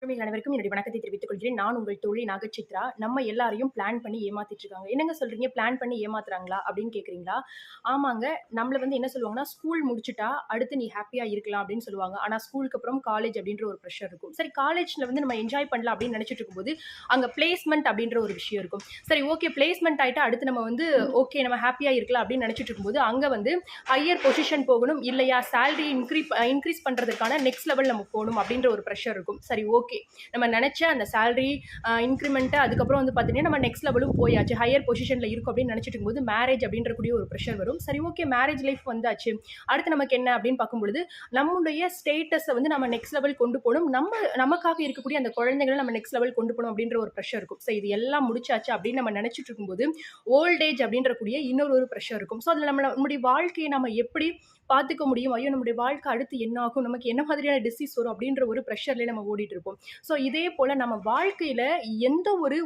உறவுகள் அனைவருக்கும் என்னுடைய வணக்கத்தை தெரிவித்துக் கொள்கிறேன். நான் உங்கள் தோழி நாகசித்ரா. நம்ம எல்லாரையும் பிளான் பண்ணி ஏமாத்திட்டு இருக்காங்க. என்னங்க சொல்றீங்க? பிளான் பண்ணி ஏமாத்துறாங்களா? அப்படின்னு கேட்கிறீங்களா? ஆமாங்க. நம்மள வந்து என்ன சொல்லுவாங்கன்னா, ஸ்கூல் முடிச்சுட்டா அடுத்து நீ ஹேப்பியா இருக்கலாம் அப்படின்னு சொல்லுவாங்க. ஆனா ஸ்கூலுக்கு அப்புறம் காலேஜ் அப்படின்ற ஒரு பிரஷர் இருக்கும். சரி காலேஜ்ல வந்து நம்ம என்ஜாய் பண்ணலாம் அப்படின்னு நினைச்சிட்டு இருக்கும்போது, அங்க பிளேஸ்மென்ட் அப்படின்ற ஒரு விஷயம் இருக்கும். சரி ஓகே பிளேஸ்மென்ட் ஆயிட்டா அடுத்து நம்ம வந்து ஓகே நம்ம ஹேப்பியா இருக்கலாம் அப்படின்னு நினைச்சிட்டு இருக்கும்போது, அங்க வந்து ஹையர் பொசிஷன் போகணும். இல்லையா சேலரி இன்கிரீஸ் பண்றதுக்கான நெக்ஸ்ட் லெவல் நம்ம போணும் அப்படின்ற ஒரு பிரஷர் இருக்கும். சரி ஓகே. நம்ம நினைச்ச அந்த சேலரி இன்க்ரிமெண்ட் அதுக்கப்புறம் வந்து பார்த்தீங்கன்னா நம்ம நெக்ஸ்ட் லெவலும் போயாச்சு ஹையர் பொசிஷன்ல இருக்கும் அப்படின்னு நினைச்சிட்டு இருக்கும்போது மேரேஜ் அப்படின்ற கூடிய ஒரு ப்ரெஷர் வரும். சரி ஓகே மேரேஜ் லைஃப் வந்தாச்சு, அடுத்து நமக்கு என்ன அப்படின்னு பார்க்கும்பொழுது நம்முடைய ஸ்டேட்டஸை வந்து நம்ம நெக்ஸ்ட் லெவல் கொண்டு போகணும், நமக்காக இருக்கக்கூடிய அந்த குழந்தைகளை நம்ம நெக்ஸ்ட் லெவல் கொண்டு போகணும் அப்படின்ற ஒரு ப்ரெஷர் இருக்கும். ஸோ இது எல்லாம் முடிச்சாச்சு அப்படின்னு நம்ம நினைச்சிட்டு இருக்கும்போது ஓல்ட் ஏஜ் அப்படின்ற கூடிய இன்னொரு ப்ரெஷர் இருக்கும். ஸோ அதில் நம்மளுடைய வாழ்க்கையை நம்ம எப்படி பார்த்துக்க முடியும், ஐயோ நம்முடைய வாழ்க்கை அடுத்து என்ன ஆகும், நமக்கு என்ன மாதிரியான டிசீஸ் வரும் அப்படின்ற ஒரு ப்ரெஷர்லேயே நம்ம ஓடிட்டு இருப்போம். ஸோ இதே போல நம்ம வாழ்க்கையில எந்த ஒரு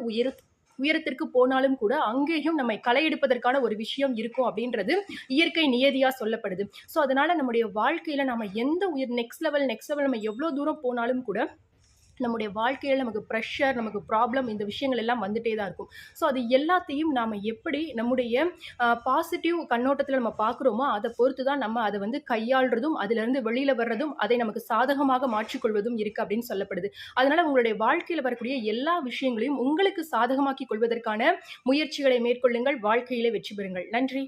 உயரத்திற்கு போனாலும் கூட அங்கேயும் நம்மை களையெடுப்பதற்கான ஒரு விஷயம் இருக்கும் அப்படின்றது இயற்கை நியதியா சொல்லப்படுது. ஸோ அதனால நம்முடைய வாழ்க்கையில நம்ம எந்த நெக்ஸ்ட் லெவல் நம்ம எவ்வளவு தூரம் போனாலும் கூட நம்முடைய வாழ்க்கையில நமக்கு ப்ரெஷர், நமக்கு ப்ராப்ளம் இந்த விஷயங்கள் எல்லாம் வந்துட்டே தான் இருக்கும். ஸோ அது எல்லாத்தையும் நாம எப்படி நம்முடைய பாசிட்டிவ் கண்ணோட்டத்துல நம்ம பார்க்குறோமோ, அத பொறுத்து தான் நம்ம அத வந்து கையாள்றதும், அதிலிருந்து வெளியில வர்றதும், அதை நமக்கு சாதகமாக மாற்றிக்கொள்வதும் இருக்கு அப்படின்னு சொல்லப்படுது. அதனால உங்களுடைய வாழ்க்கையில வரக்கூடிய எல்லா விஷயங்களையும் உங்களுக்கு சாதகமாக்கிக் கொள்வதற்கான முயற்சிகளை மேற்கொள்ளுங்கள். வாழ்க்கையிலே வெற்றி பெறுங்கள். நன்றி.